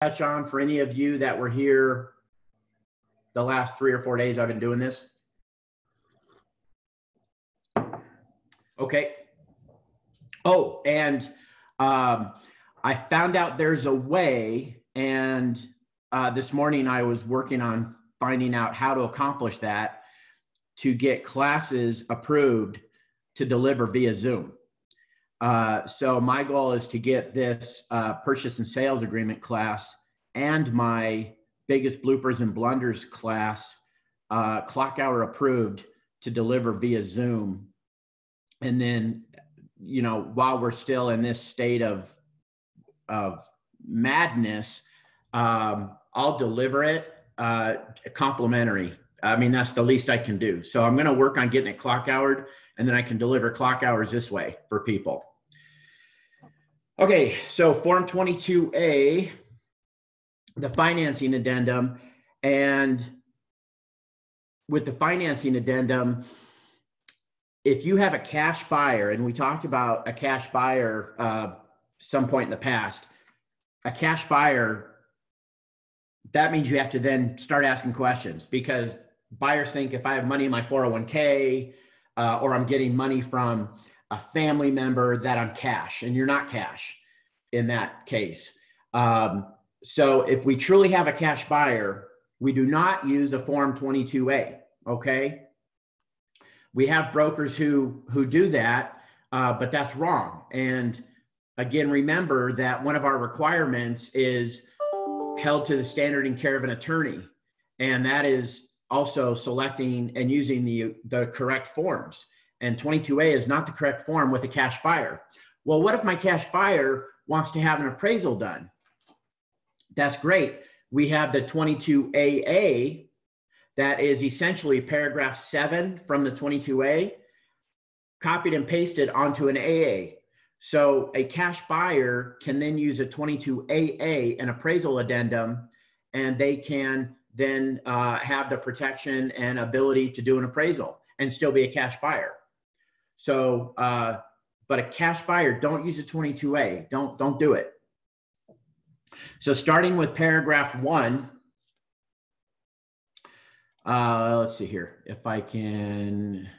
touch on for any of you that were here the last 3 or 4 days I've been doing this? Okay. Oh, and I found out there's a way, and this morning I was working on finding out how to accomplish that, to get classes approved to deliver via Zoom. So my goal is to get this purchase and sales agreement class and my biggest bloopers and blunders class clock hour approved to deliver via Zoom. And then, you know, while we're still in this state of madness, I'll deliver it complimentary. I mean, that's the least I can do. So I'm going to work on getting it clock houred, and then I can deliver clock hours this way for people. Okay, so Form 22A, the financing addendum. And with the financing addendum, if you have a cash buyer, and we talked about a cash buyer some point in the past, a cash buyer, that means you have to then start asking questions, because buyers think if I have money in my 401k or I'm getting money from a family member that I'm cash, and you're not cash in that case. So if we truly have a cash buyer, we do not use a Form 22A, okay? We have brokers who do that, but that's wrong. And again, remember that one of our requirements is held to the standard and care of an attorney. And that is also selecting and using the correct forms. And 22A is not the correct form with a cash buyer. Well, what if my cash buyer wants to have an appraisal done? That's great. We have the 22AA, that is essentially paragraph 7 from the 22A, copied and pasted onto an AA. So a cash buyer can then use a 22AA, an appraisal addendum, and they can then have the protection and ability to do an appraisal and still be a cash buyer. So, but a cash buyer, don't use a 22A. Don't do it. So starting with paragraph 1, let's see here if I can.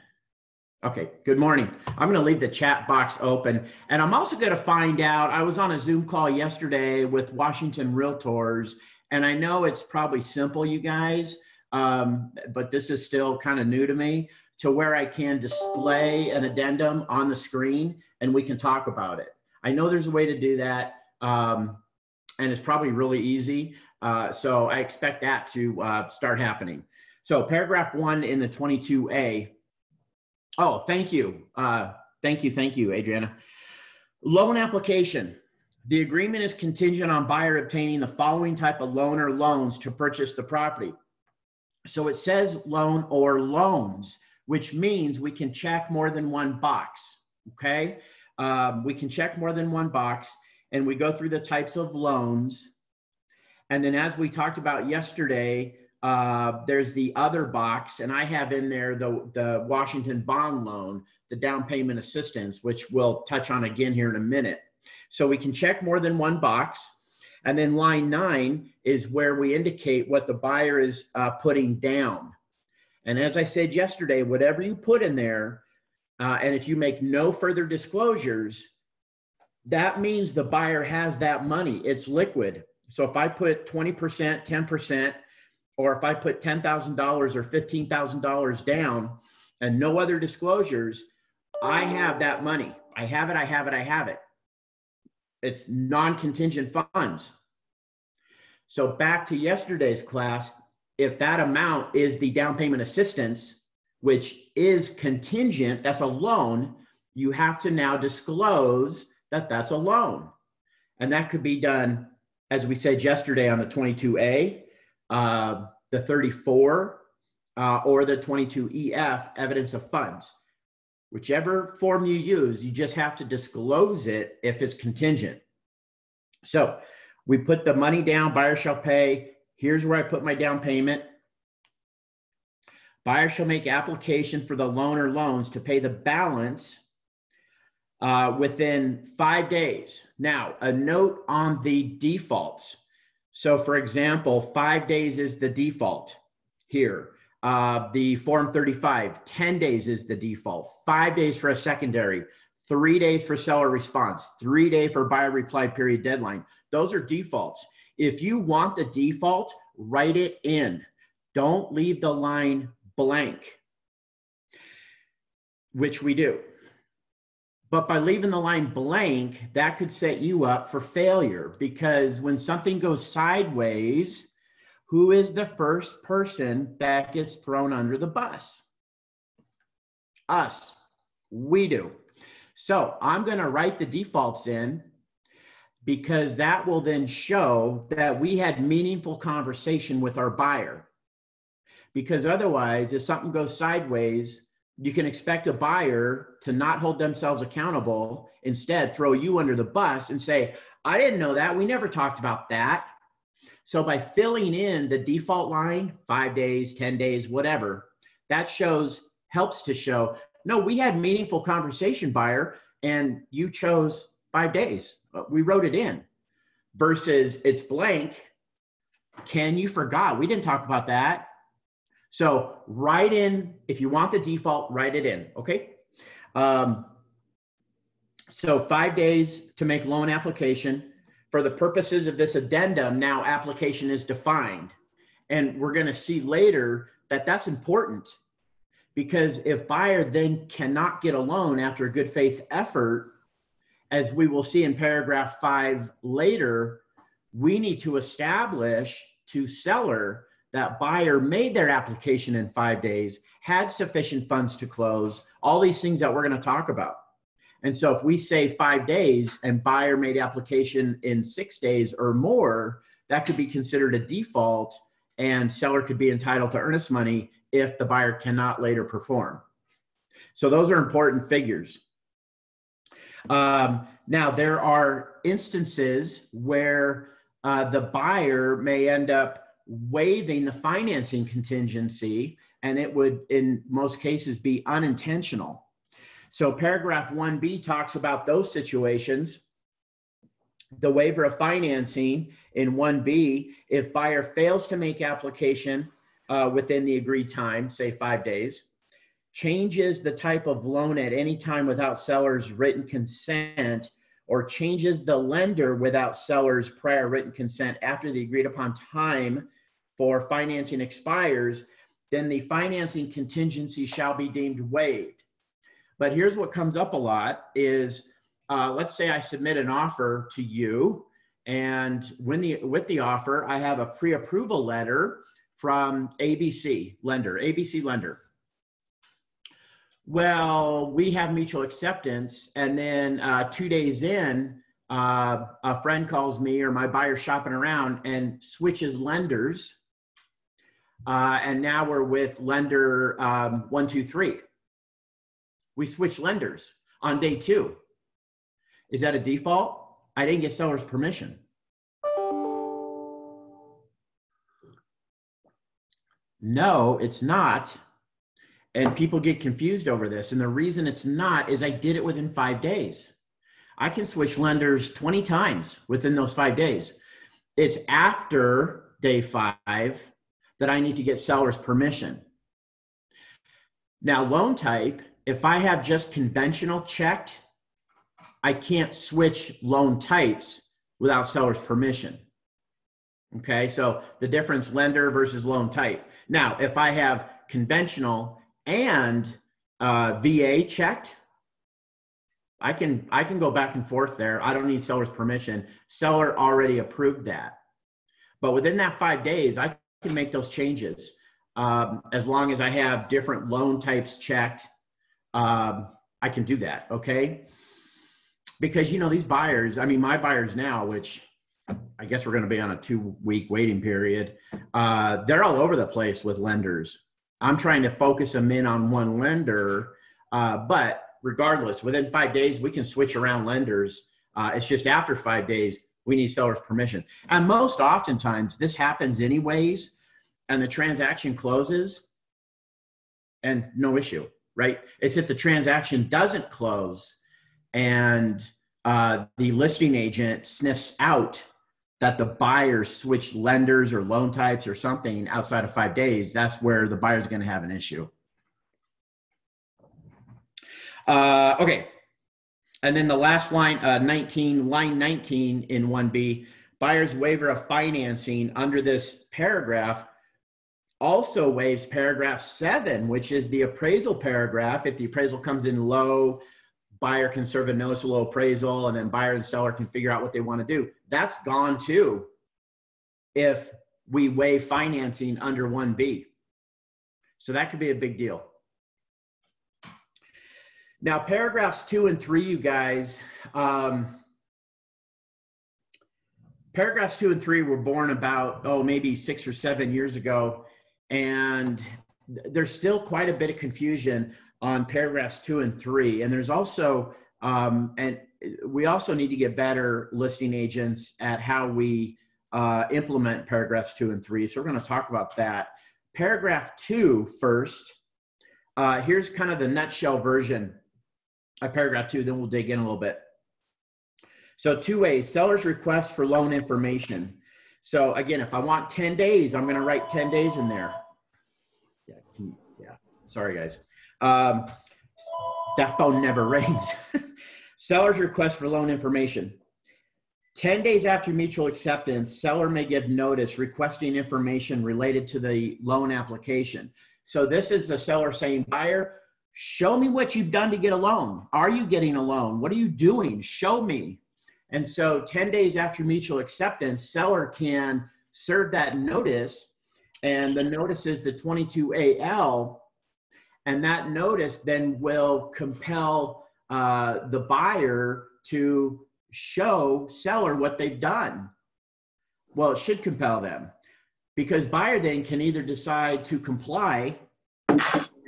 Okay, good morning. I'm going to leave the chat box open, and I'm also going to find out, I was on a Zoom call yesterday with Washington Realtors, and I know it's probably simple, you guys, but this is still kind of new to me, to where I can display an addendum on the screen and we can talk about it. I know there's a way to do that, and it's probably really easy. So I expect that to start happening. So paragraph 1 in the 22A. Oh, thank you. Thank you, Adriana. Loan application. The agreement is contingent on buyer obtaining the following type of loan or loans to purchase the property. So it says loan or loans, which means we can check more than one box, okay? We can check more than one box, and we go through the types of loans. And then as we talked about yesterday, there's the other box, and I have in there the Washington bond loan, the down payment assistance, which we'll touch on again here in a minute. So we can check more than one box. And then line 9 is where we indicate what the buyer is putting down. And as I said yesterday, whatever you put in there, and if you make no further disclosures, that means the buyer has that money. It's liquid. So if I put 20%, 10%, or if I put $10,000 or $15,000 down and no other disclosures, I have that money. I have it. It's non-contingent funds. So back to yesterday's class, if that amount is the down payment assistance, which is contingent, that's a loan, you have to now disclose that that's a loan. And that could be done, as we said yesterday, on the 22A, the 34, or the 22EF, evidence of funds. Whichever form you use, you just have to disclose it if it's contingent. So we put the money down, buyer shall pay. Here's where I put my down payment. Buyer shall make application for the loan or loans to pay the balance within 5 days. Now, a note on the defaults. So for example, 5 days is the default here. The Form 35, 10 days is the default, 5 days for a secondary, 3 days for seller response, 3 days for buyer reply period deadline. Those are defaults. If you want the default, write it in. Don't leave the line blank, which we do. But by leaving the line blank, that could set you up for failure, because when something goes sideways, who is the first person that gets thrown under the bus? Us. We do. So I'm going to write the defaults in, because that will then show that we had meaningful conversation with our buyer. Because otherwise, if something goes sideways, you can expect a buyer to not hold themselves accountable, instead throw you under the bus and say, I didn't know that. We never talked about that. So by filling in the default line, 5 days, 10 days, whatever, that helps to show, no, we had meaningful conversation, buyer, and you chose 5 days. We wrote it in. Versus it's blank. Ken, you forgot. We didn't talk about that. So write in, if you want the default, write it in, okay? So 5 days to make loan application. For the purposes of this addendum, now application is defined. And we're gonna see later that that's important, because if buyer then cannot get a loan after a good faith effort, as we will see in paragraph 5 later, we need to establish to seller that buyer made their application in 5 days, had sufficient funds to close, all these things that we're going to talk about. And so if we say 5 days and buyer made application in 6 days or more, that could be considered a default, and seller could be entitled to earnest money if the buyer cannot later perform. So those are important figures. Now, there are instances where the buyer may end up waiving the financing contingency, and it would, in most cases, be unintentional. So paragraph 1B talks about those situations. The waiver of financing in 1B, if buyer fails to make application within the agreed time, say 5 days, changes the type of loan at any time without seller's written consent, or changes the lender without seller's prior written consent after the agreed upon time for financing expires, then the financing contingency shall be deemed waived. But here's what comes up a lot is, let's say I submit an offer to you, and with the offer, I have a pre-approval letter from ABC lender. Well, we have mutual acceptance, and then 2 days in, a friend calls me, or my buyer shopping around, and switches lenders, and now we're with lender 123. We switch lenders on day 2. Is that a default? I didn't get seller's permission. No, it's not. And people get confused over this. And the reason it's not is I did it within 5 days. I can switch lenders 20 times within those 5 days. It's after day 5 that I need to get seller's permission. Now, loan type, if I have just conventional checked, I can't switch loan types without seller's permission. Okay, so the difference, lender versus loan type. Now, if I have conventional and VA checked, I can go back and forth there. I don't need seller's permission. Seller already approved that. But within that 5 days, I can make those changes. As long as I have different loan types checked, I can do that, okay? Because, you know, these buyers, I mean, my buyers now, which I guess we're going to be on a 2-week waiting period, they're all over the place with lenders. I'm trying to focus them in on one lender, but regardless, within 5 days, we can switch around lenders. It's just after 5 days, we need seller's permission. And most oftentimes, this happens anyways, and the transaction closes, and no issue, right? It's if the transaction doesn't close, and the listing agent sniffs out that the buyer switched lenders or loan types or something outside of 5 days, that's where the buyer's going to have an issue. Okay. And then the last line, line 19 in 1B, buyer's waiver of financing under this paragraph also waives paragraph 7, which is the appraisal paragraph. If the appraisal comes in low, buyer can serve a notice of low appraisal, and then buyer and seller can figure out what they want to do. That's gone too if we waive financing under 1B. So that could be a big deal. Now, paragraphs 2 and 3, you guys, paragraphs 2 and 3 were born about, maybe 6 or 7 years ago. And there's still quite a bit of confusion on paragraphs 2 and 3. And there's also, and we also need to get better listing agents at how we implement paragraphs 2 and 3. So we're going to talk about that. Paragraph 2 first. Here's kind of the nutshell version of paragraph 2, then we'll dig in a little bit. So 2A, seller's request for loan information. So again, if I want 10 days, I'm going to write 10 days in there. Yeah. Sorry, guys. That phone never rings. Seller's request for loan information. 10 days after mutual acceptance, seller may give notice requesting information related to the loan application. So this is the seller saying, buyer, show me what you've done to get a loan. Are you getting a loan? What are you doing? Show me. And so 10 days after mutual acceptance, seller can serve that notice, and the notice is the 22AL, and that notice then will compel the buyer to show seller what they've done. Well, it should compel them, because buyer then can either decide to comply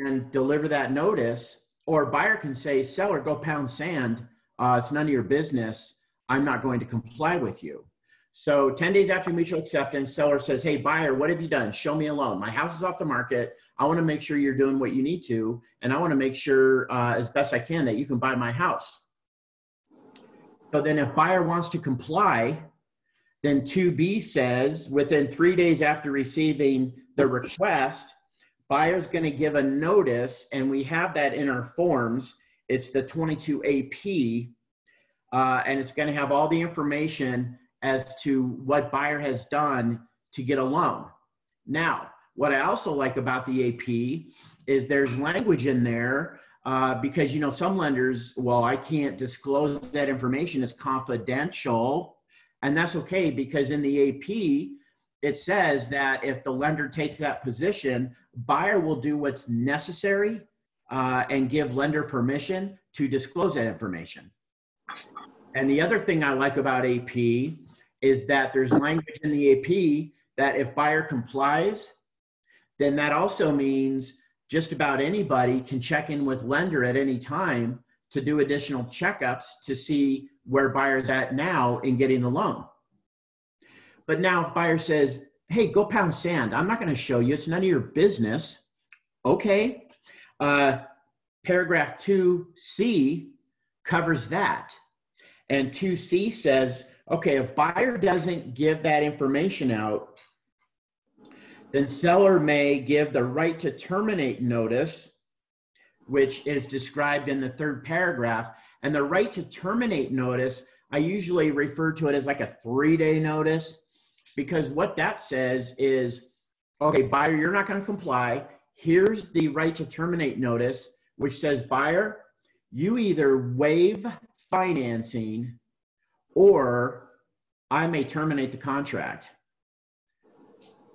and deliver that notice, or buyer can say, seller, go pound sand. It's none of your business. I'm not going to comply with you. So 10 days after mutual acceptance, seller says, hey, buyer, what have you done? Show me a loan. My house is off the market. I want to make sure you're doing what you need to, and I want to make sure as best I can that you can buy my house. So then if buyer wants to comply, then 2B says within 3 days after receiving the request, buyer's going to give a notice, and we have that in our forms. It's the 22AP, and it's going to have all the information as to what buyer has done to get a loan. Now, what I also like about the AP is there's language in there because, you know, some lenders, well, I can't disclose that information, it's confidential, and that's okay, because in the AP, it says that if the lender takes that position, buyer will do what's necessary and give lender permission to disclose that information. And the other thing I like about AP is that there's language in the AP that if buyer complies, then that also means just about anybody can check in with lender at any time to do additional checkups to see where buyer's at now in getting the loan. But now if buyer says, hey, go pound sand, I'm not going to show you, it's none of your business. Okay. Paragraph 2C covers that. And 2C says, okay, if buyer doesn't give that information out, then seller may give the right to terminate notice, which is described in the 3rd paragraph. And the right to terminate notice, I usually refer to it as like a 3-day notice, because what that says is, okay, buyer, you're not going to comply. Here's the right to terminate notice, which says, buyer, you either waive financing or I may terminate the contract.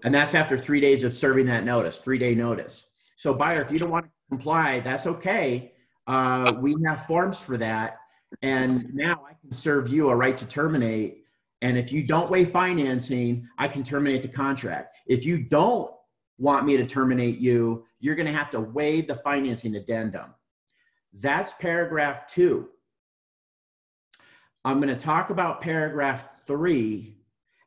And that's after 3 days of serving that notice, 3-day notice. So buyer, if you don't want to comply, that's okay. We have forms for that. And now I can serve you a right to terminate. And if you don't waive financing, I can terminate the contract. If you don't want me to terminate you, you're going to have to waive the financing addendum. That's paragraph 2. I'm going to talk about paragraph 3,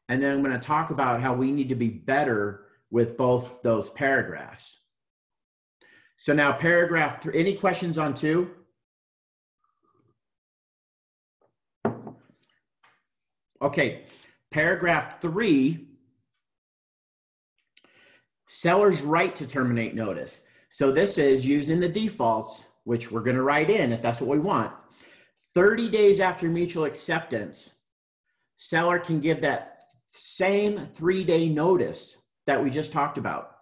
and then I'm going to talk about how we need to be better with both those paragraphs. So now paragraph 3, any questions on 2? Okay, Paragraph 3, seller's right to terminate notice. So this is using the defaults, which we're going to write in if that's what we want. 30 days after mutual acceptance, seller can give that same 3-day notice that we just talked about.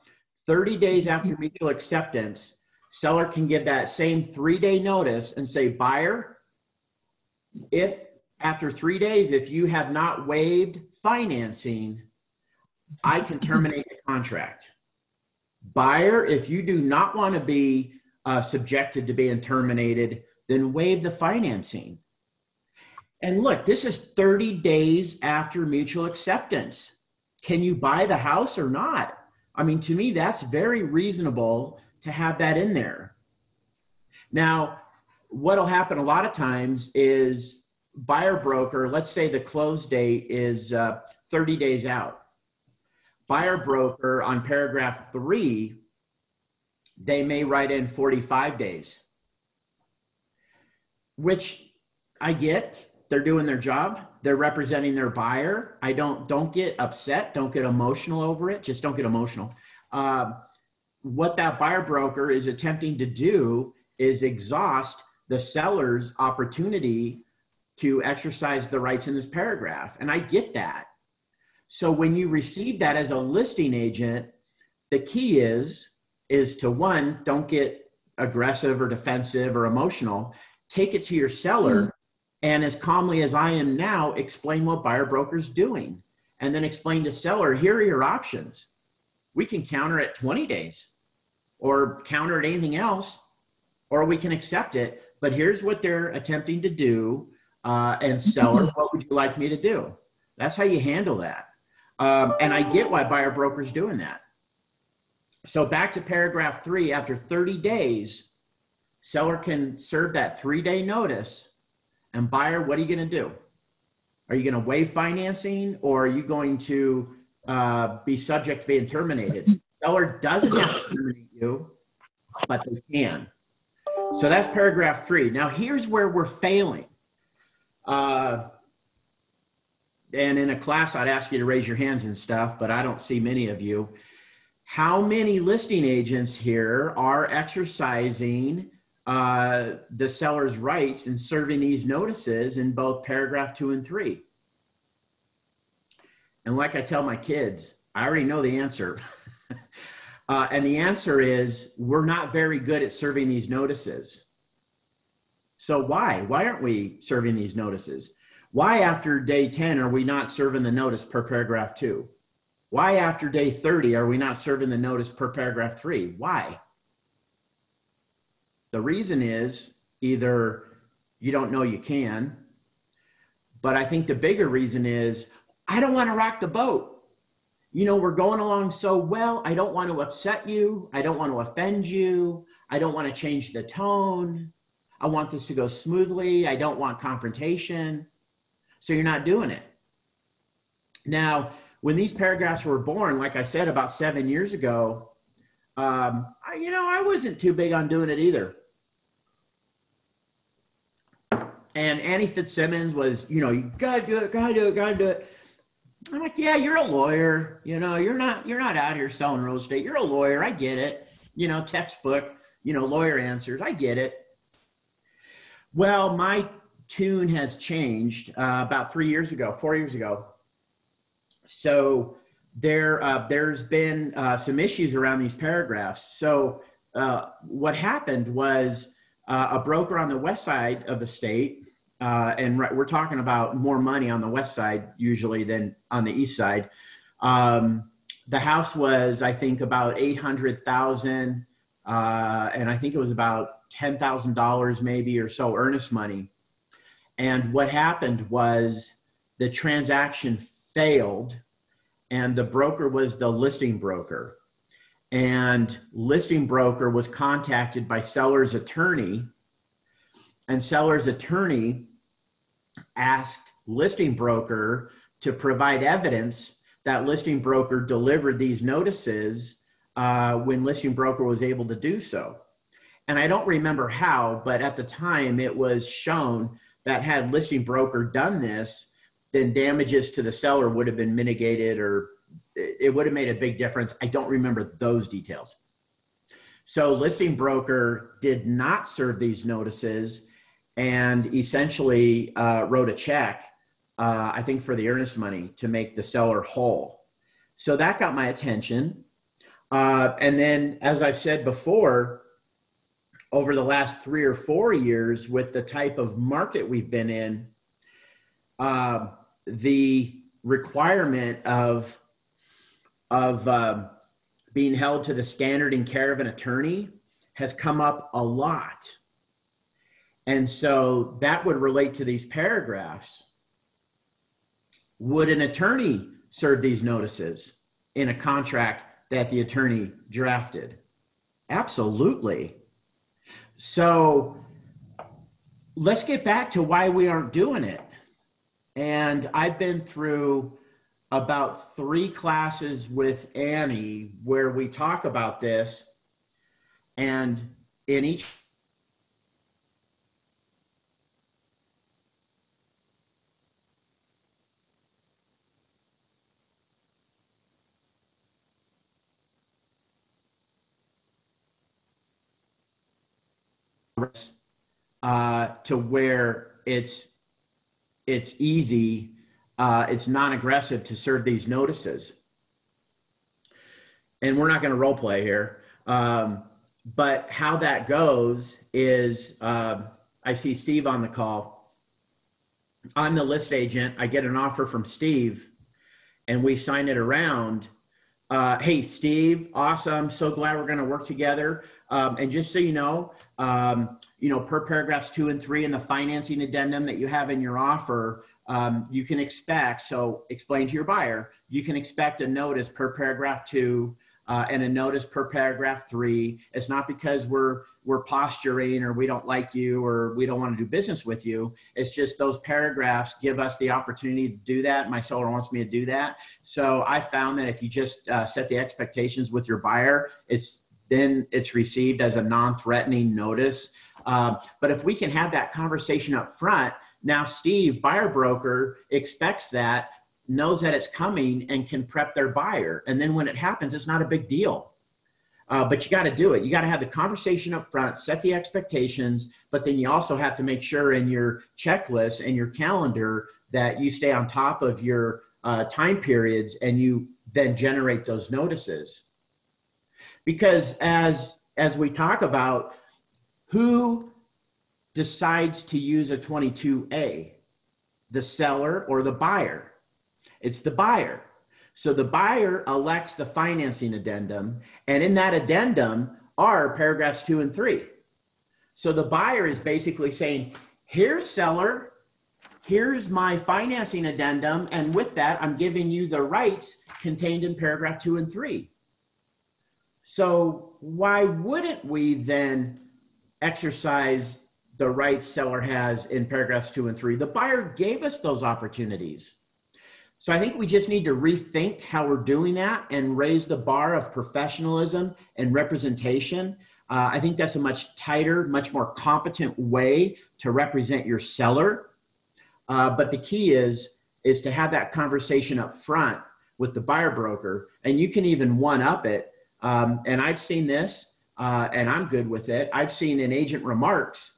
30 days after mutual acceptance, seller can give that same 3-day notice and say, buyer, if after 3 days, if you have not waived financing, I can terminate the contract. Buyer, if you do not want to be subjected to being terminated, then waive the financing. And look, this is 30 days after mutual acceptance. Can you buy the house or not? I mean, to me, that's very reasonable to have that in there. Now, what'll happen a lot of times is buyer broker, let's say the close date is 30 days out. Buyer broker on paragraph 3, they may write in 45 days, which I get. They're doing their job. They're representing their buyer. I don't get upset. Don't get emotional over it. Just don't get emotional. What that buyer broker is attempting to do is exhaust the seller's opportunity to exercise the rights in this paragraph. And I get that. So when you receive that as a listing agent, the key is to, one, don't get aggressive or defensive or emotional. Take it to your seller and as calmly as I am now, explain what buyer broker's doing. And then explain to seller, here are your options. We can counter at 20 days or counter at anything else, or we can accept it. But here's what they're attempting to do. And seller, what would you like me to do? That's how you handle that. And I get why buyer broker's doing that. So back to paragraph 3, after 30 days, seller can serve that 3-day notice. And buyer, what are you going to do? Are you going to waive financing, or are you going to be subject to being terminated? Seller doesn't have to terminate you, but they can. So that's paragraph 3. Now here's where we're failing. And in a class, I'd ask you to raise your hands and stuff, but I don't see many of you. How many listing agents here are exercising the seller's rights and serving these notices in both paragraph 2 and 3? And like I tell my kids, I already know the answer. And the answer is, we're not very good at serving these notices. So why? Why aren't we serving these notices? Why after day 10 are we not serving the notice per paragraph 2? Why after day 30 are we not serving the notice per paragraph 3? Why? The reason is either you don't know you can, but I think the bigger reason is I don't want to rock the boat. You know, we're going along so well. I don't want to upset you. I don't want to offend you. I don't want to change the tone. I want this to go smoothly. I don't want confrontation. So you're not doing it. Now, when these paragraphs were born, like I said, about 7 years ago, I wasn't too big on doing it either. And Annie Fitzsimmons was, you gotta do it, gotta do it, gotta do it. I'm like, yeah, you're a lawyer. You're not out here selling real estate. You're a lawyer. I get it. Textbook, lawyer answers. I get it. Well, my tune has changed about 4 years ago. So there's been some issues around these paragraphs. So what happened was a broker on the west side of the state, and we're talking about more money on the west side usually than on the east side. The house was, I think, about $800,000, and I think it was about $10,000 maybe or so earnest money. And what happened was the transaction failed, and the broker was the listing broker. And listing broker was contacted by seller's attorney, and seller's attorney asked listing broker to provide evidence that listing broker delivered these notices when listing broker was able to do so. And I don't remember how, but at the time it was shown that had listing broker done this, then damages to the seller would have been mitigated, or it would have made a big difference. I don't remember those details. So listing broker did not serve these notices and essentially wrote a check, I think for the earnest money, to make the seller whole. So that got my attention. And then, as I've said before, over the last 3 or 4 years, with the type of market we've been in, the requirement of being held to the standard and care of an attorney has come up a lot. And so that would relate to these paragraphs. Would an attorney serve these notices in a contract that the attorney drafted? Absolutely. So let's get back to why we aren't doing it. And I've been through about 3 classes with Annie where we talk about this, and in each to where it's easy, it's non-aggressive to serve these notices. And we're not going to role play here. But how that goes is, I see Steve on the call. I'm the list agent. I get an offer from Steve and we sign it around. Hey, Steve, awesome. So glad we're going to work together. And just so you know, per paragraphs 2 and 3 in the financing addendum that you have in your offer, you can expect, so explain to your buyer, you can expect a notice per paragraph 2 and a notice per paragraph 3. It's not because we're posturing or we don't like you or we don't want to do business with you. It's just those paragraphs give us the opportunity to do that. My seller wants me to do that. So I found that if you just set the expectations with your buyer, then it's received as a non-threatening notice. But if we can have that conversation up front, now Steve, buyer broker, expects that, knows that it's coming, and can prep their buyer. And then when it happens, it's not a big deal. But you got to do it. You got to have the conversation up front, set the expectations, but then you also have to make sure in your checklist and your calendar that you stay on top of your time periods and you then generate those notices. Because as we talk about, who decides to use a 22A? The seller or the buyer? It's the buyer. So the buyer elects the financing addendum, and in that addendum are paragraphs 2 and 3. So the buyer is basically saying, here's seller, here's my financing addendum, and with that, I'm giving you the rights contained in paragraph 2 and 3. So why wouldn't we then exercise the rights seller has in paragraphs 2 and 3? The buyer gave us those opportunities. So I think we just need to rethink how we're doing that and raise the bar of professionalism and representation. I think that's a much tighter, much more competent way to represent your seller. But the key is to have that conversation up front with the buyer broker, and you can even one-up it. And I've seen this, and I'm good with it. I've seen in agent remarks,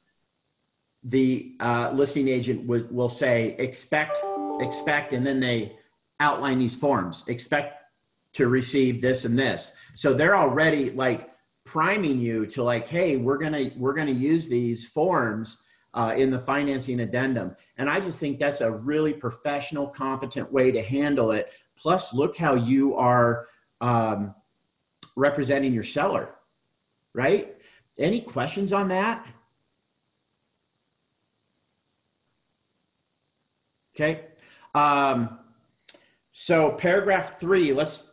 the listing agent will say, expect, and then they outline these forms, expect to receive this and this. So they're already like priming you to like, hey, we're gonna use these forms in the financing addendum. And I just think that's a really professional, competent way to handle it. Plus, look how you are representing your seller, right? Any questions on that? Okay. So paragraph 3, let's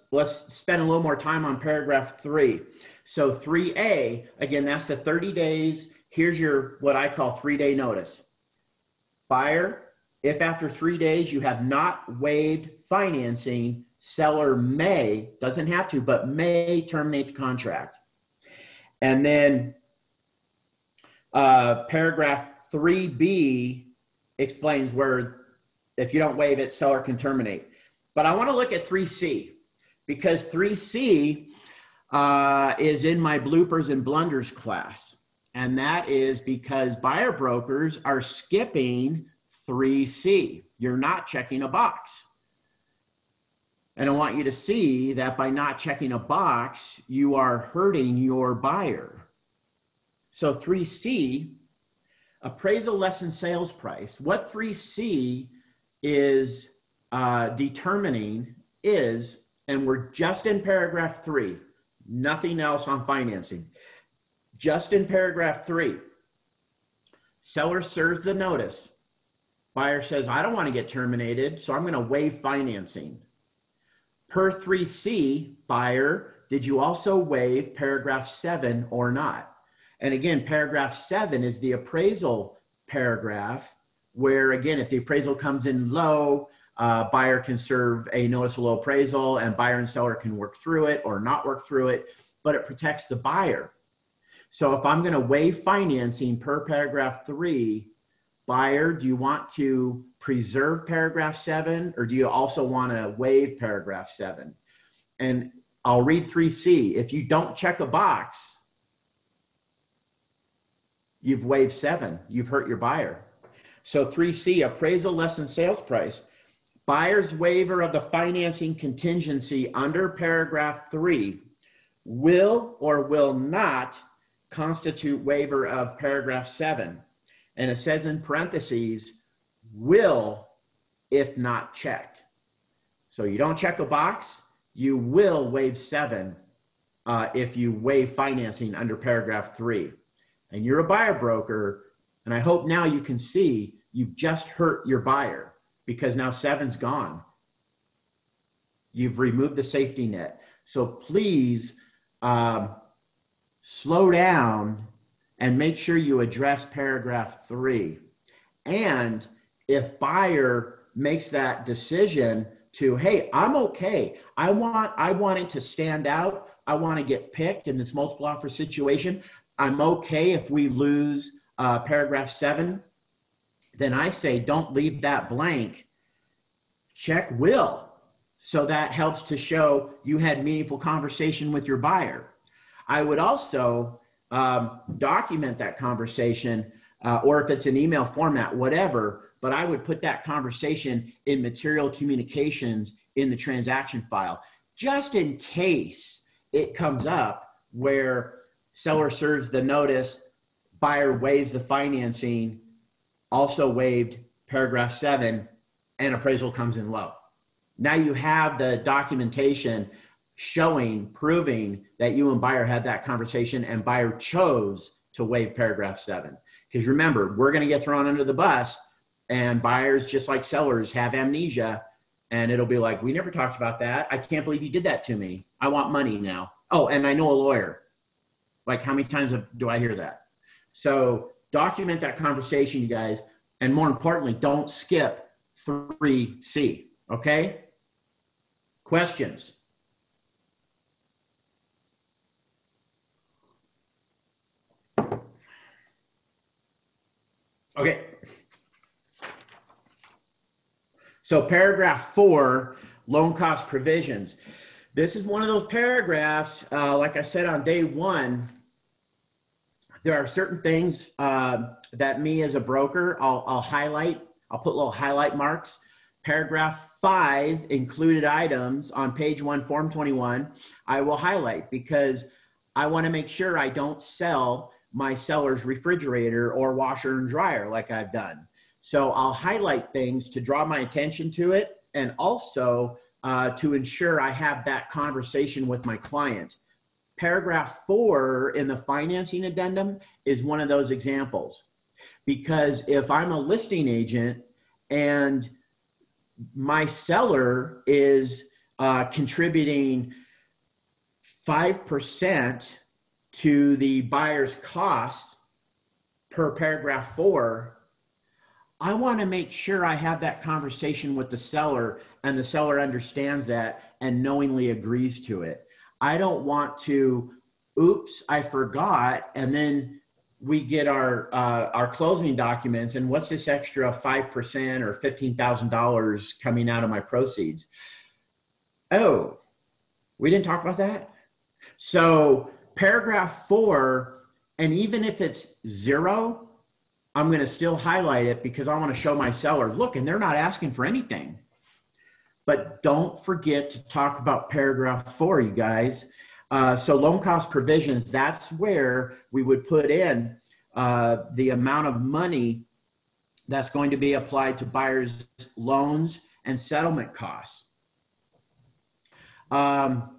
spend a little more time on paragraph 3. So 3A, again, that's the 30 days. Here's your, what I call 3-day notice. Buyer, if after 3 days you have not waived financing, seller may, doesn't have to, but may terminate the contract. And then paragraph 3B explains where If you don't waive it, seller can terminate. But I want to look at 3C because 3C is in my bloopers and blunders class. And that is because buyer brokers are skipping 3C. You're not checking a box. And I want you to see that by not checking a box, you are hurting your buyer. So 3C, appraisal less than sales price. What 3C is determining is, and we're just in paragraph 3, nothing else on financing. Just in paragraph 3, seller serves the notice. Buyer says, I don't want to get terminated, so I'm going to waive financing. Per 3C, buyer, did you also waive paragraph 7 or not? And again, paragraph 7 is the appraisal paragraph where, again, if the appraisal comes in low, buyer can serve a notice of low appraisal and buyer and seller can work through it or not work through it, but it protects the buyer. So if I'm going to waive financing per paragraph 3, buyer, do you want to preserve paragraph 7 or do you also want to waive paragraph 7? And I'll read 3C. If you don't check a box, you've waived 7. You've hurt your buyer. So 3C, appraisal less than sales price. Buyer's waiver of the financing contingency under paragraph 3 will or will not constitute waiver of paragraph 7. And it says in parentheses, will if not checked. So you don't check a box, you will waive 7 if you waive financing under paragraph 3. And you're a buyer broker, and I hope now you can see you've just hurt your buyer because now 7's gone. You've removed the safety net. So please slow down and make sure you address paragraph 3. And if buyer makes that decision to, hey, I'm okay. I want it to stand out. I want to get picked in this multiple offer situation. I'm okay if we lose paragraph 7. Then I say, don't leave that blank. Check will. So that helps to show you had meaningful conversation with your buyer. I would also document that conversation, or if it's an email format, whatever, but I would put that conversation in material communications in the transaction file, just in case it comes up where seller serves the notice, buyer waives the financing, also waived paragraph 7, and appraisal comes in low. Now you have the documentation showing, proving that you and buyer had that conversation and buyer chose to waive paragraph 7. Because remember, we're going to get thrown under the bus and buyers, just like sellers, have amnesia and it'll be like, we never talked about that. I can't believe you did that to me. I want money now. Oh, and I know a lawyer. Like, how many times do I hear that? So document that conversation, you guys. And more importantly, don't skip 3C, okay? Questions? Okay. So paragraph 4, loan cost provisions. This is one of those paragraphs, like I said on day 1, there are certain things that me as a broker, I'll highlight. I'll put little highlight marks. Paragraph 5, included items on page 1, form 21, I will highlight because I want to make sure I don't sell my seller's refrigerator or washer and dryer like I've done. So I'll highlight things to draw my attention to it and also to ensure I have that conversation with my client. Paragraph 4 in the financing addendum is one of those examples, because if I'm a listing agent and my seller is contributing 5% to the buyer's costs per paragraph 4, I want to make sure I have that conversation with the seller and the seller understands that and knowingly agrees to it. I don't want to, oops, I forgot, and then we get our closing documents, and what's this extra 5% or $15,000 coming out of my proceeds? Oh, we didn't talk about that. So paragraph 4, and even if it's 0, I'm going to still highlight it because I want to show my seller, look, and they're not asking for anything. But don't forget to talk about paragraph 4, you guys. So loan cost provisions, that's where we would put in the amount of money that's going to be applied to buyers' loans and settlement costs. Now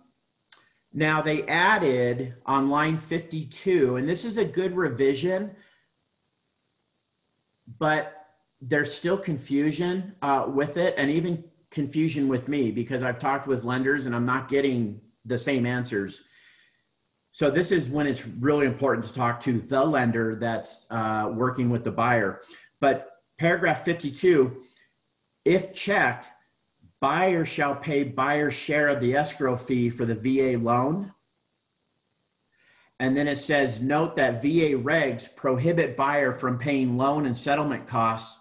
they added on line 52, and this is a good revision, but there's still confusion with it, and even confusion with me because I've talked with lenders and I'm not getting the same answers. So this is when it's really important to talk to the lender that's working with the buyer. But paragraph 52, if checked, buyer shall pay buyer's share of the escrow fee for the VA loan. And then it says, note that VA regs prohibit buyer from paying loan and settlement costs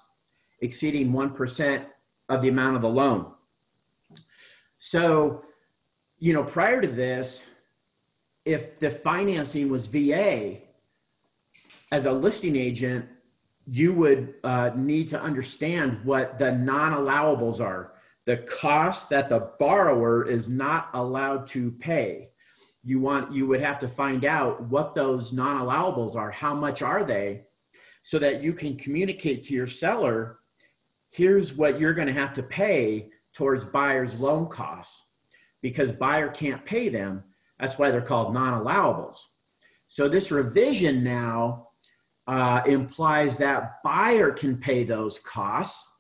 exceeding 1% of the amount of the loan. So, you know, prior to this, if the financing was VA, as a listing agent, you would need to understand what the non-allowables are, the cost that the borrower is not allowed to pay. You would have to find out what those non-allowables are, how much are they, so that you can communicate to your seller, here's what you're going to have to pay towards buyer's loan costs, because buyer can't pay them. That's why they're called non-allowables. So this revision now implies that buyer can pay those costs.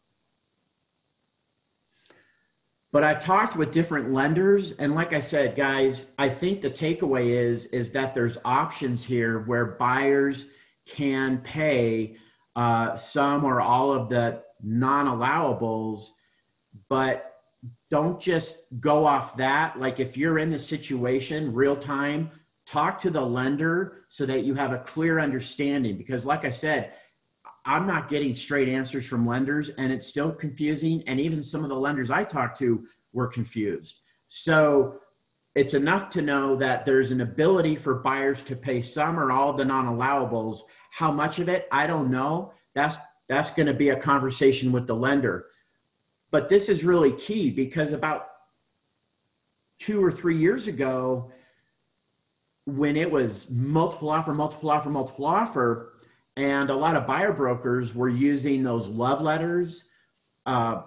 But I've talked with different lenders, and like I said, guys, I think the takeaway is that there's options here where buyers can pay some or all of the non-allowables, but don't just go off that. Like if you're in the situation real time, talk to the lender so that you have a clear understanding, because like I said, I'm not getting straight answers from lenders and it's still confusing. And even some of the lenders I talked to were confused. So it's enough to know that there's an ability for buyers to pay some or all of the non-allowables. How much of it, I don't know. That's going to be a conversation with the lender. But this is really key because about 2 or 3 years ago, when it was multiple offer, multiple offer, multiple offer, and a lot of buyer brokers were using those love letters,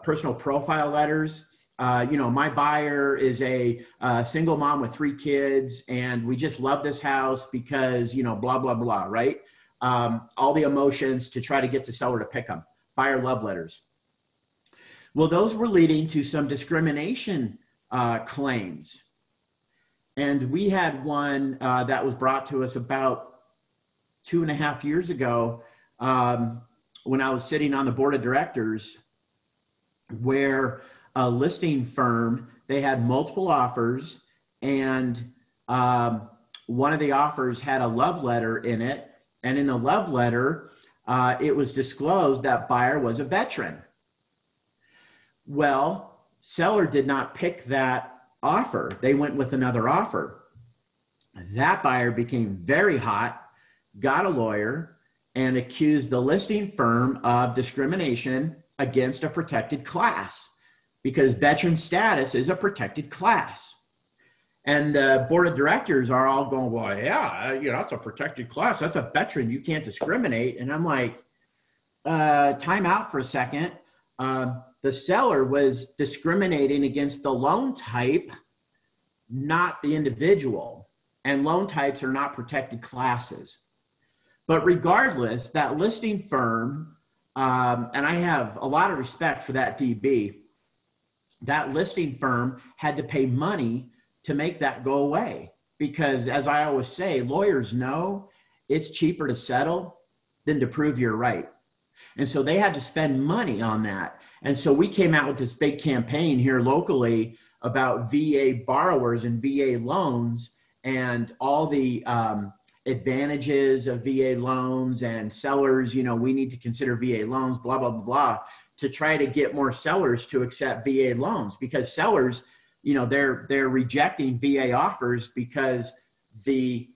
personal profile letters. You know, my buyer is a single mom with 3 kids, and we just love this house because, you know, blah, blah, blah, right? All the emotions to try to get the seller to pick them, buyer love letters. Well, those were leading to some discrimination claims. And we had one that was brought to us about 2.5 years ago when I was sitting on the board of directors, where a listing firm, they had multiple offers, and one of the offers had a love letter in it. And in the love letter, it was disclosed that buyer was a veteran. Well, seller did not pick that offer. They went with another offer. That buyer became very hot, got a lawyer, and accused the listing firm of discrimination against a protected class, because veteran status is a protected class. And the board of directors are all going, well, yeah, you know, that's a protected class. That's a veteran. You can't discriminate. And I'm like, time out for a second. The seller was discriminating against the loan type, not the individual. And loan types are not protected classes. But regardless, that listing firm, and I have a lot of respect for that DB, that listing firm had to pay money to make that go away. Because as I always say, lawyers know it's cheaper to settle than to prove you're right. And so they had to spend money on that. And so we came out with this big campaign here locally about VA borrowers and VA loans, and all the advantages of VA loans, and sellers, you know, we need to consider VA loans, blah, blah, blah, blah, to try to get more sellers to accept VA loans, because sellers, you know, they're rejecting VA offers because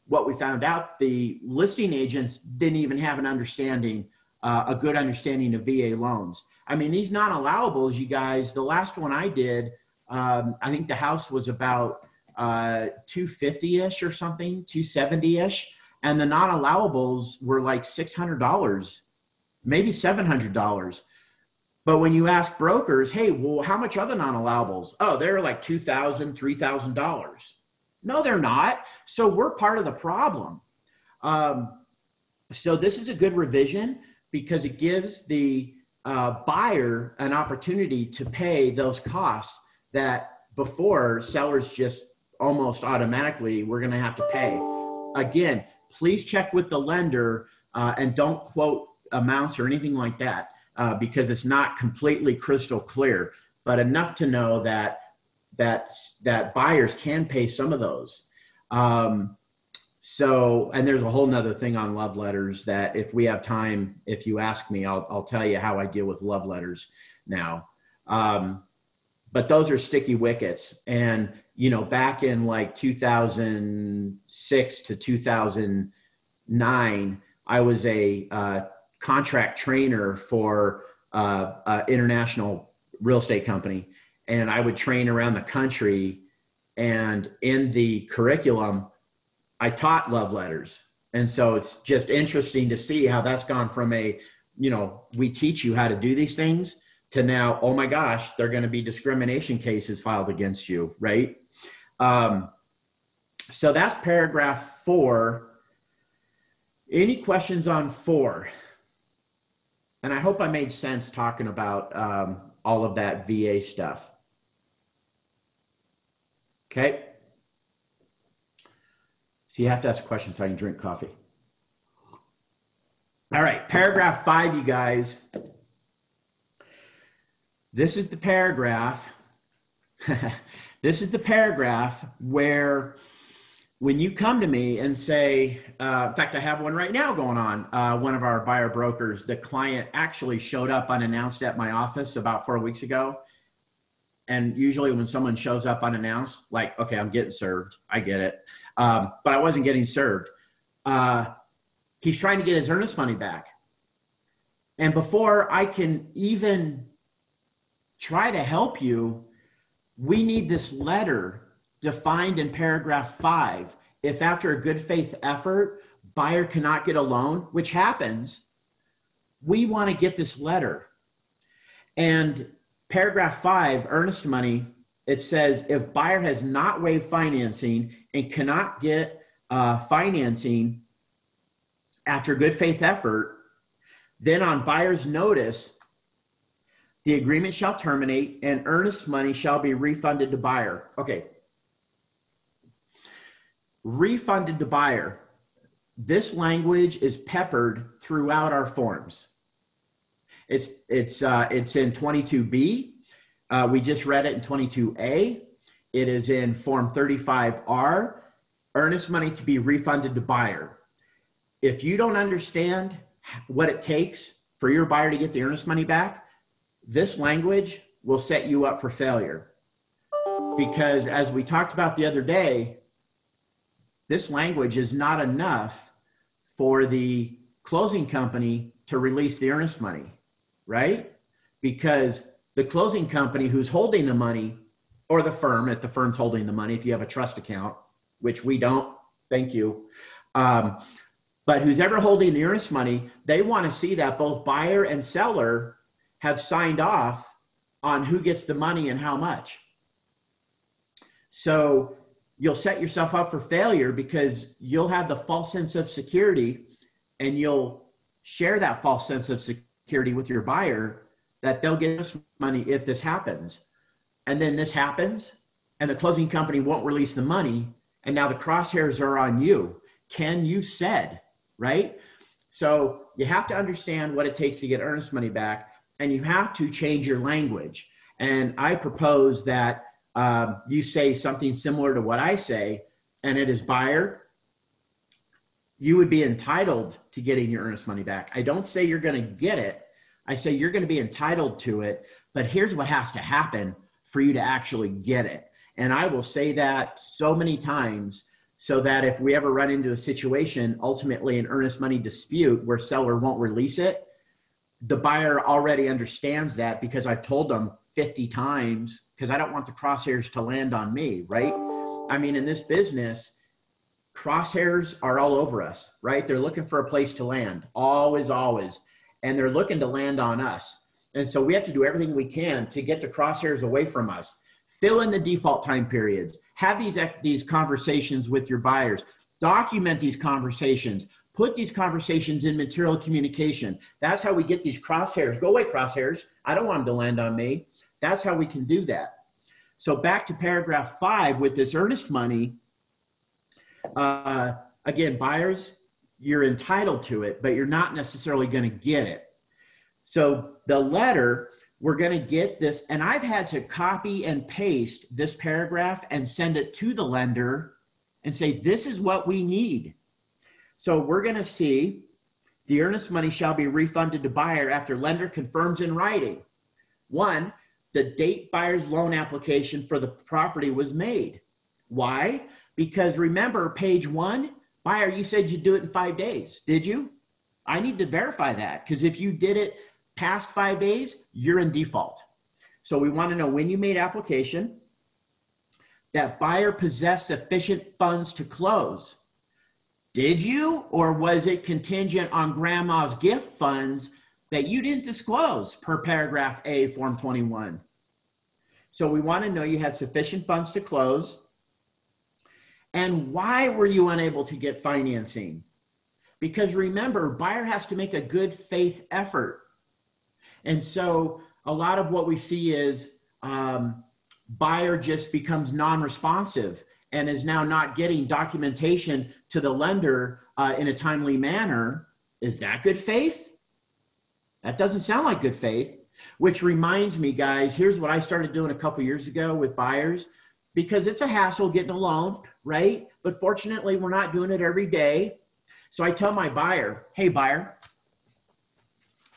what we found out, the listing agents didn't even have an understanding, a good understanding of VA loans. I mean, these non-allowables, you guys, the last one I did, I think the house was about 250-ish or something, 270-ish. And the non-allowables were like $600, maybe $700. But when you ask brokers, hey, well, how much are the non-allowables? Oh, they're like $2,000, $3,000. No, they're not. So we're part of the problem. So this is a good revision because it gives the buyer an opportunity to pay those costs that before sellers just almost automatically we're going to have to pay. Again, please check with the lender and don't quote amounts or anything like that because it's not completely crystal clear, but enough to know that buyers can pay some of those. So, and there's a whole nother thing on love letters that if we have time, if you ask me, I'll tell you how I deal with love letters now. But those are sticky wickets. And, you know, back in like 2006 to 2009, I was a contract trainer for an international real estate company. And I would train around the country. And in the curriculum, I taught love letters. And so it's just interesting to see how that's gone from we teach you how to do these things to now, oh my gosh, they're going to be discrimination cases filed against you, right? So that's paragraph 4. Any questions on 4? And I hope I made sense talking about all of that VA stuff. Okay. So you have to ask a question so I can drink coffee. All right, paragraph 5, you guys. This is the paragraph. This is the paragraph where when you come to me and say, in fact, I have one right now going on. One of our buyer brokers, the client actually showed up unannounced at my office about 4 weeks ago. And usually when someone shows up unannounced, like, okay, I'm getting served. I get it. But I wasn't getting served. He's trying to get his earnest money back. And before I can even try to help you, we need this letter defined in paragraph 5. If after a good faith effort, buyer cannot get a loan, which happens, we want to get this letter. And paragraph 5, earnest money, it says if buyer has not waived financing and cannot get financing after good faith effort, then on buyer's notice, the agreement shall terminate and earnest money shall be refunded to buyer. Okay. Refunded to buyer. This language is peppered throughout our forms. It's in 22B. We just read it in 22A. It is in Form 35R, earnest money to be refunded to buyer. If you don't understand what it takes for your buyer to get the earnest money back, this language will set you up for failure. Because as we talked about the other day, this language is not enough for the closing company to release the earnest money, right? Because the closing company who's holding the money, or the firm, if the firm's holding the money, if you have a trust account, which we don't, thank you. But who's ever holding the earnest money, they want to see that both buyer and seller have signed off on who gets the money and how much. So you'll set yourself up for failure because you'll have the false sense of security and you'll share that false sense of security with your buyer that they'll get us money if this happens. And then this happens and the closing company won't release the money. And now the crosshairs are on you. Ken, you said, right? So you have to understand what it takes to get earnest money back, and you have to change your language. And I propose that you say something similar to what I say, and it is buyer, you would be entitled to getting your earnest money back. I don't say you're going to get it. I say you're going to be entitled to it, but here's what has to happen for you to actually get it. And I will say that so many times so that if we ever run into a situation, ultimately an earnest money dispute where seller won't release it, the buyer already understands that because I've told them 50 times, because I don't want the crosshairs to land on me, right? I mean, in this business, crosshairs are all over us, right? They're looking for a place to land, always, always. And they're looking to land on us. And so we have to do everything we can to get the crosshairs away from us. Fill in the default time periods. Have these conversations with your buyers. Document these conversations. Put these conversations in material communication. That's how we get these crosshairs. Go away, crosshairs. I don't want them to land on me. That's how we can do that. So back to paragraph 5 with this earnest money. Again, buyers, you're entitled to it, but you're not necessarily going to get it. So the letter, we're going to get this, and I've had to copy and paste this paragraph and send it to the lender and say, this is what we need. So we're going to see the earnest money shall be refunded to buyer after lender confirms in writing. 1, the date buyer's loan application for the property was made. Why? Because remember, page 1, buyer, you said you'd do it in 5 days. Did you? I need to verify that, because if you did it past 5 days, you're in default. So we want to know when you made application, that buyer possessed sufficient funds to close. Did you, or was it contingent on grandma's gift funds that you didn't disclose per paragraph A, form 21? So we want to know you had sufficient funds to close. And why were you unable to get financing? Because remember, buyer has to make a good faith effort. And so a lot of what we see is buyer just becomes non-responsive and is now not getting documentation to the lender in a timely manner. Is that good faith? That doesn't sound like good faith, which reminds me, guys, here's what I started doing a couple years ago with buyers, because it's a hassle getting a loan, right? But fortunately, we're not doing it every day. So I tell my buyer, hey, buyer,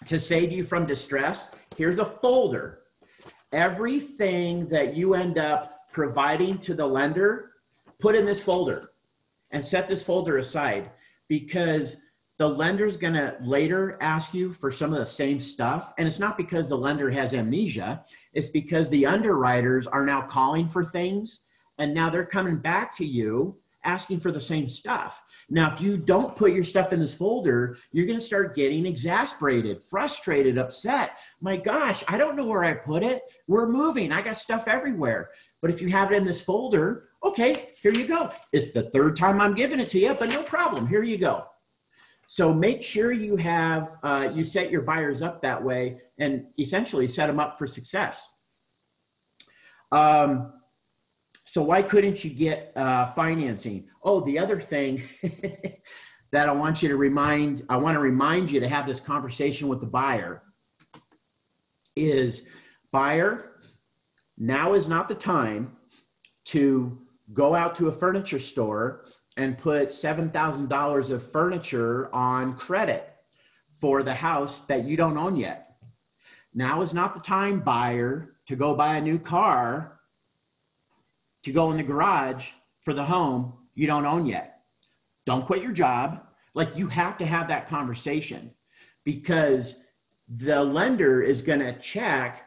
to save you from distress, here's a folder. Everything that you end up providing to the lender, put in this folder and set this folder aside, because the lender's going to later ask you for some of the same stuff. And it's not because the lender has amnesia. It's because the underwriters are now calling for things, and now they're coming back to you asking for the same stuff. Now, if you don't put your stuff in this folder, you're going to start getting exasperated, frustrated, upset. My gosh, I don't know where I put it. We're moving. I got stuff everywhere. But if you have it in this folder, okay, here you go. It's the 3rd time I'm giving it to you, but no problem. Here you go. So make sure you have, you set your buyers up that way and essentially set them up for success. So why couldn't you get financing? Oh, the other thing that I want to remind you to have this conversation with the buyer is, buyer, now is not the time to go out to a furniture store and put $7,000 of furniture on credit for the house that you don't own yet. Now is not the time, buyer, to go buy a new car to go in the garage for the home you don't own yet. Don't quit your job. Like, you have to have that conversation, because the lender is going to check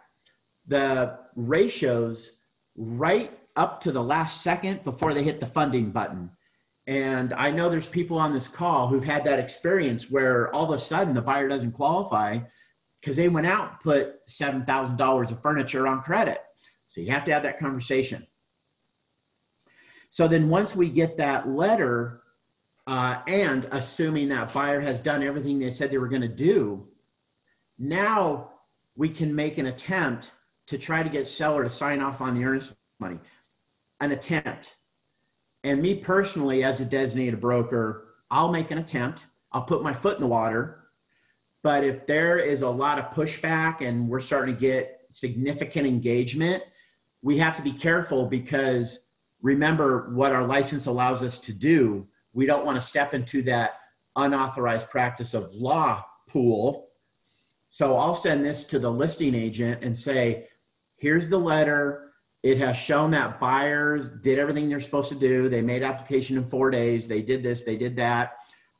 the ratios right up to the last second before they hit the funding button. And I know there's people on this call who've had that experience where all of a sudden the buyer doesn't qualify because they went out and put $7,000 of furniture on credit. So you have to have that conversation. So then once we get that letter, and assuming that buyer has done everything they said they were going to do, now we can make an attempt to try to get seller to sign off on the earnest money. An attempt. And me personally, as a designated broker, I'll make an attempt. I'll put my foot in the water. But if there is a lot of pushback and we're starting to get significant engagement, we have to be careful, because remember what our license allows us to do. We don't want to step into that unauthorized practice of law pool. So I'll send this to the listing agent and say, here's the letter. It has shown that buyers did everything they're supposed to do. They made application in 4 days. They did this, they did that.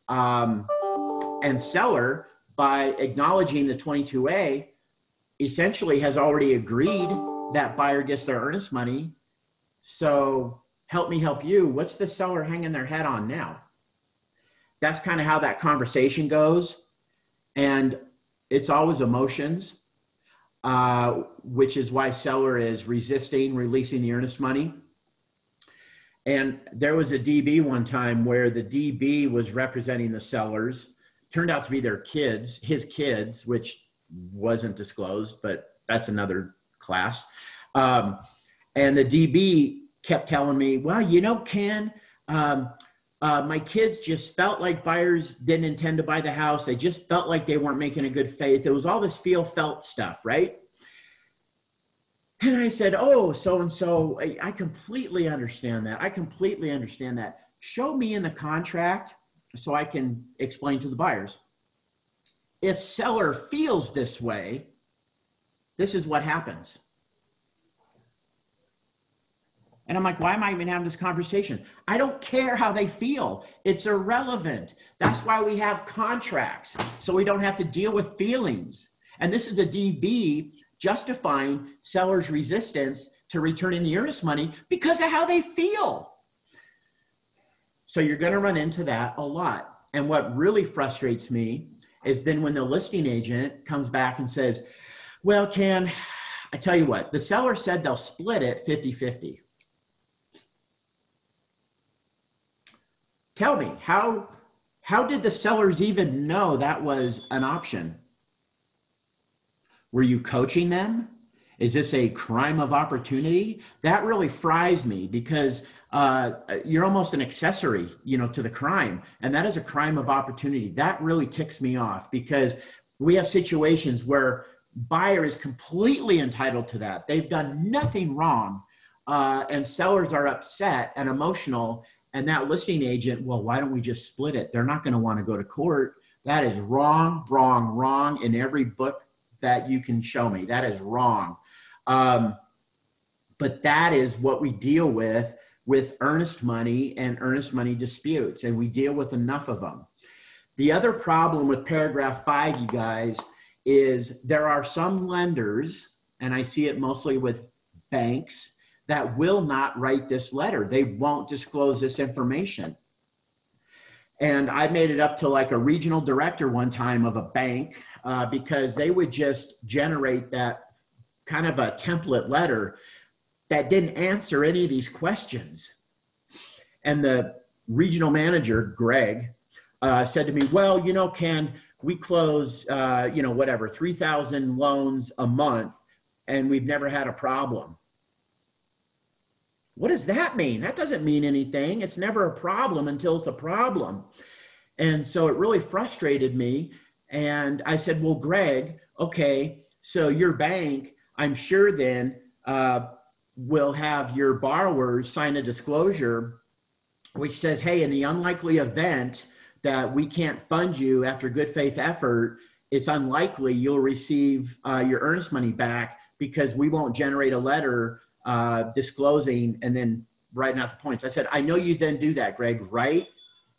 And seller, by acknowledging the 22A, essentially has already agreed that buyer gets their earnest money. So help me help you. What's the seller hanging their head on now? That's kind of how that conversation goes. And it's always emotions, which is why seller is resisting releasing the earnest money. And there was a DB one time where the DB was representing the sellers. Turned out to be their kids, his kids, which wasn't disclosed, but that's another class. And the DB kept telling me, well, you know, Ken, my kids just felt like buyers didn't intend to buy the house. They just felt like they weren't making a good faith. It was all this felt stuff, right? And I said, oh, so-and-so, I completely understand that. I completely understand that. Show me in the contract so I can explain to the buyers. If seller feels this way, this is what happens. And I'm like, why am I even having this conversation? I don't care how they feel. It's irrelevant. That's why we have contracts, so we don't have to deal with feelings. And this is a DB justifying seller's resistance to returning the earnest money because of how they feel. So you're going to run into that a lot. And what really frustrates me is then when the listing agent comes back and says, well, Ken, I tell you what, the seller said they'll split it 50-50. Tell me, how did the sellers even know that was an option? Were you coaching them? Is this a crime of opportunity? That really fries me because you're almost an accessory, you know, to the crime. And that is a crime of opportunity. That really ticks me off because we have situations where buyer is completely entitled to that. They've done nothing wrong. And sellers are upset and emotional. And that listing agent, well, why don't we just split it? They're not going to want to go to court. That is wrong, wrong, wrong in every book that you can show me. That is wrong. But that is what we deal with earnest money and earnest money disputes, and we deal with enough of them. The other problem with paragraph 5, you guys, is there are some lenders, and I see it mostly with banks, that will not write this letter. They won't disclose this information. And I made it up to like a regional director one time of a bank because they would just generate that kind of a template letter that didn't answer any of these questions. And the regional manager, Greg, said to me, well, you know, Ken, we close, 3,000 loans a month and we've never had a problem. What does that mean? That doesn't mean anything. It's never a problem until it's a problem. And so it really frustrated me. And I said, well, Greg, okay, so your bank, I'm sure then will have your borrowers sign a disclosure which says, hey, in the unlikely event that we can't fund you after good faith effort, it's unlikely you'll receive your earnest money back because we won't generate a letter disclosing and then writing out the points. I said, I know you then do that, Greg, right?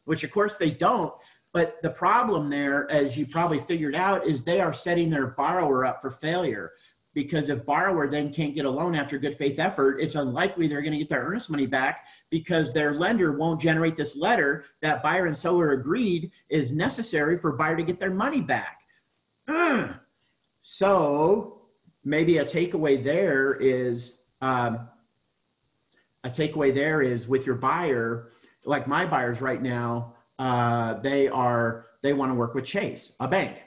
Which of course they don't. But the problem there, as you probably figured out, is they are setting their borrower up for failure. Because if borrower then can't get a loan after good faith effort, it's unlikely they're going to get their earnest money back because their lender won't generate this letter that buyer and seller agreed is necessary for buyer to get their money back. So maybe a takeaway there is with your buyer, like my buyers right now, they want to work with Chase, a bank.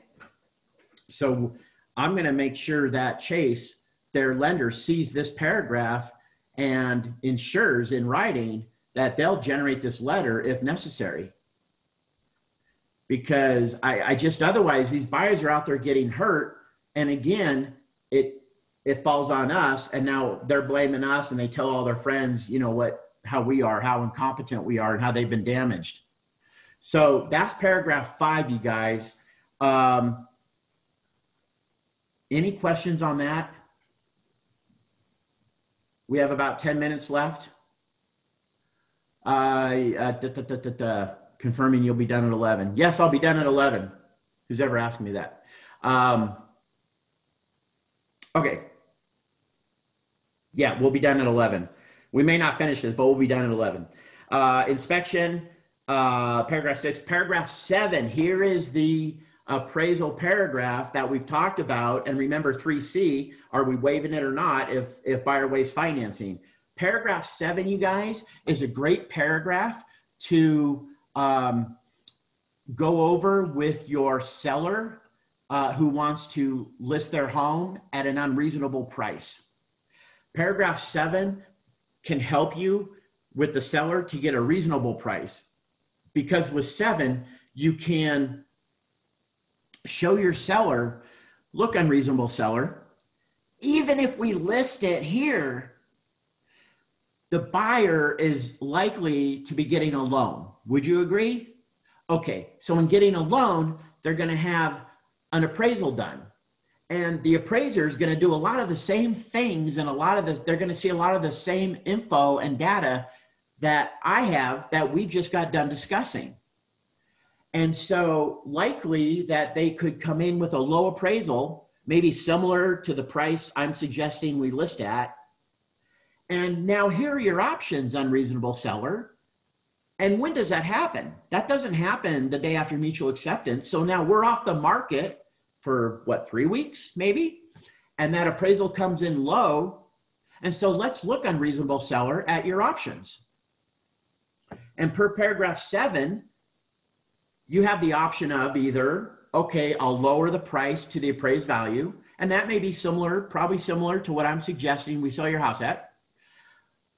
So I'm going to make sure that Chase, their lender, sees this paragraph and ensures in writing that they'll generate this letter if necessary. Because I just, otherwise these buyers are out there getting hurt. And again, it falls on us, and now they're blaming us and they tell all their friends, you know how we are, how incompetent we are and how they've been damaged. So that's paragraph 5, you guys. Any questions on that? We have about 10 minutes left. Confirming you'll be done at 11. Yes, I'll be done at 11. Who's ever asked me that? Okay. Yeah, we'll be done at 11. We may not finish this, but we'll be done at 11. Inspection, paragraph 6. Paragraph 7, here is the appraisal paragraph that we've talked about. And remember 3C, are we waiving it or not if buyer waives financing? Paragraph 7, you guys, is a great paragraph to go over with your seller who wants to list their home at an unreasonable price. Paragraph 7 can help you with the seller to get a reasonable price, because with 7, you can show your seller, look, unreasonable seller, even if we list it here, the buyer is likely to be getting a loan. Would you agree? Okay, so in getting a loan, they're going to have an appraisal done. And the appraiser is going to do a lot of the same things, and a lot of this, they're going to see a lot of the same info and data that I have that we just got done discussing. And so likely that they could come in with a low appraisal, maybe similar to the price I'm suggesting we list at. And now here are your options, unreasonable seller. And when does that happen? That doesn't happen the day after mutual acceptance. So now we're off the market for what, 3 weeks maybe? And that appraisal comes in low. And so let's look, unreasonable seller, at your options. And per paragraph 7, you have the option of either, okay, I'll lower the price to the appraised value. And that may be similar, probably similar to what I'm suggesting we sell your house at.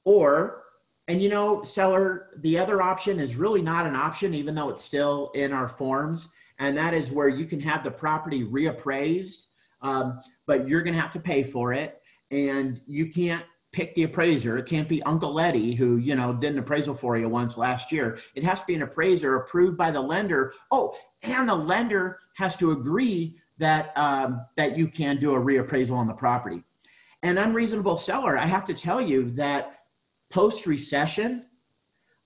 Or, and you know, seller, the other option is really not an option, even though it's still in our forms. And that is where you can have the property reappraised, but you're going to have to pay for it. And you can't pick the appraiser. It can't be Uncle Eddie who, you know, did an appraisal for you once last year. It has to be an appraiser approved by the lender. Oh, and the lender has to agree that, that you can do a reappraisal on the property. And unreasonable seller, I have to tell you that post-recession,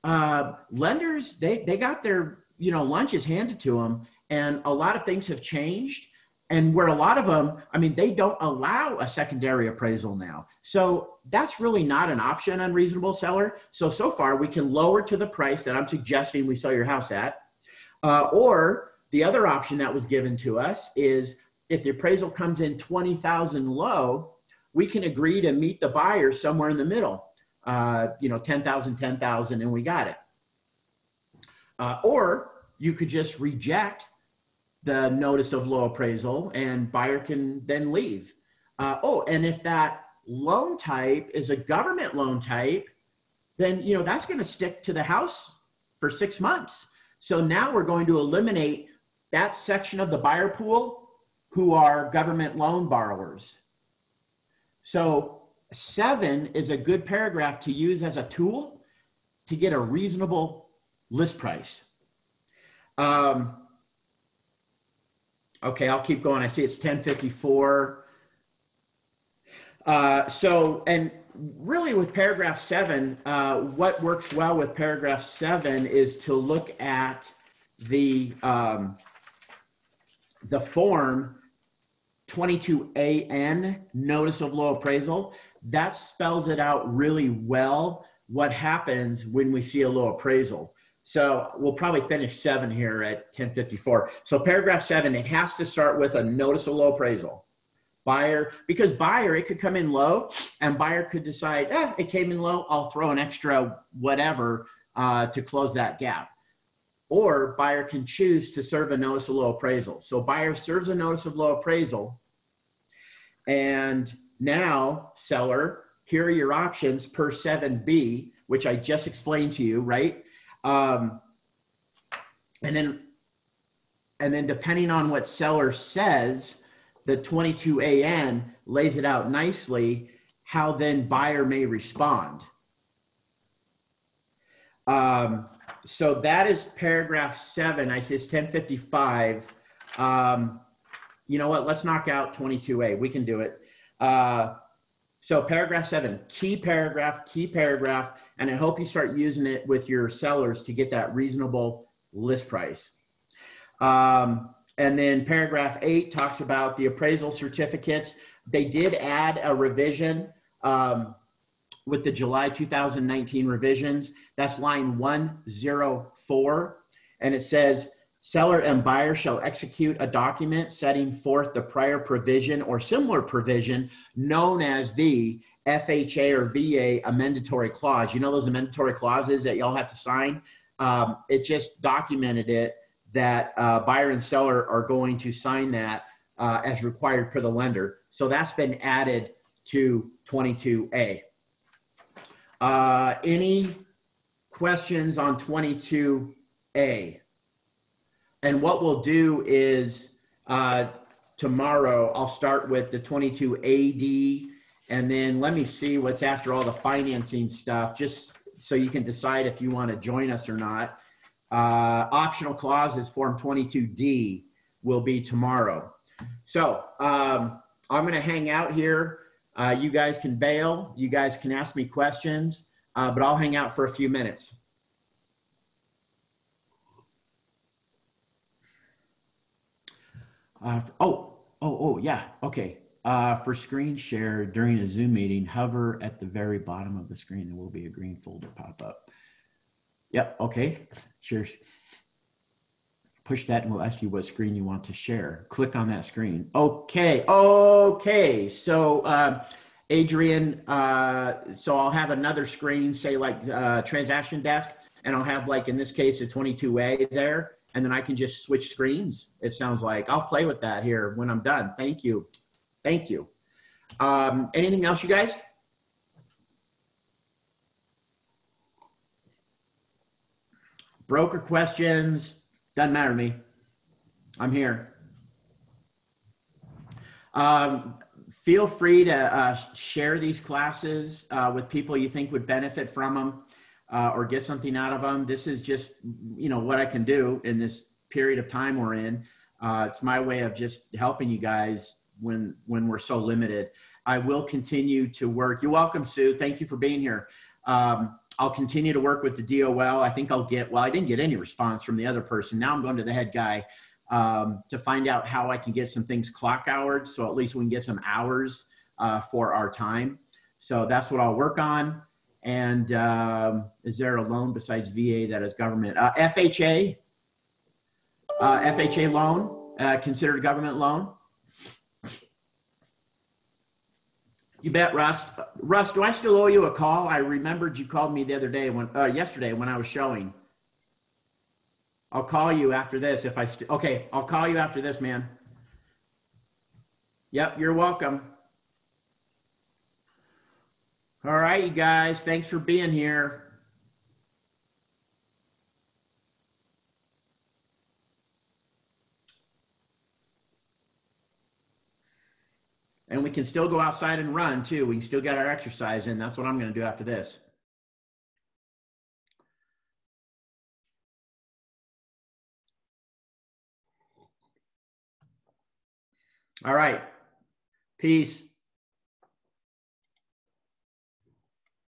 lenders, they got their, you know, lunches handed to them, and a lot of things have changed. And where a lot of them, I mean, they don't allow a secondary appraisal now. So that's really not an option, unreasonable seller. So far we can lower to the price that I'm suggesting we sell your house at. Or the other option that was given to us is if the appraisal comes in $20,000 low, we can agree to meet the buyer somewhere in the middle. You know, 10,000, 10,000, and we got it. Or you could just reject the notice of low appraisal and buyer can then leave. Oh, and if that loan type is a government loan type, then, you know, that's going to stick to the house for 6 months. So now we're going to eliminate that section of the buyer pool who are government loan borrowers. So 7 is a good paragraph to use as a tool to get a reasonable list price. Okay, I'll keep going. I see it's 10:54. And really with paragraph 7, what works well with paragraph 7 is to look at the form 22AN, notice of low appraisal. That spells it out really well, what happens when we see a low appraisal. So we'll probably finish 7 here at 10:54. So paragraph 7, it has to start with a notice of low appraisal. Buyer, because buyer, it could come in low and buyer could decide, it came in low, I'll throw an extra whatever to close that gap. Or buyer can choose to serve a notice of low appraisal. So buyer serves a notice of low appraisal. And now, seller, here are your options per 7B, which I just explained to you, right? And then depending on what seller says, the 22AN lays it out nicely how then buyer may respond. So that is paragraph 7. I say it's 1055. You know what? Let's knock out 22A. We can do it. So paragraph 7, key paragraph, and I hope you start using it with your sellers to get that reasonable list price. And then paragraph 8 talks about the appraisal certificates. They did add a revision with the July 2019 revisions. That's line 104. And it says, seller and buyer shall execute a document setting forth the prior provision or similar provision known as the FHA or VA amendatory clause. You know those amendatory clauses that y'all have to sign? It just documented it that buyer and seller are going to sign that as required per the lender. So that's been added to 22A. Any questions on 22A? And what we'll do is tomorrow I'll start with the 22AD, and then let me see what's after all the financing stuff, just so you can decide if you want to join us or not. Optional clauses, Form 22D, will be tomorrow. So I'm going to hang out here. You guys can bail. You guys can ask me questions, but I'll hang out for a few minutes. Yeah, okay. For screen share during a Zoom meeting, hover at the very bottom of the screen. There will be a green folder pop up. Yep, okay, sure. Push that and we'll ask you what screen you want to share. Click on that screen. Okay, so Adrian, so I'll have another screen, say like transaction desk, and I'll have, like in this case, a 22A there. And then I can just switch screens. It sounds like I'll play with that here when I'm done. Thank you. Thank you. Anything else, you guys? Broker questions, doesn't matter to me. I'm here. Feel free to share these classes with people you think would benefit from them. Or get something out of them. This is just, you know, what I can do in this period of time we're in. It's my way of just helping you guys when we're so limited. I will continue to work. You're welcome, Sue. Thank you for being here. I'll continue to work with the DOL. I think I'll get, well, I didn't get any response from the other person. Now I'm going to the head guy to find out how I can get some things clock houred, so at least we can get some hours for our time. So that's what I'll work on. And is there a loan besides VA that is government? FHA, FHA loan, considered a government loan. You bet, Russ. Russ, do I still owe you a call? I remembered you called me the other day yesterday when I was showing. I'll call you after this if I okay, I'll call you after this, man. Yep, you're welcome. All right, you guys, thanks for being here. And we can still go outside and run too. We can still get our exercise in. That's what I'm going to do after this. All right. Peace.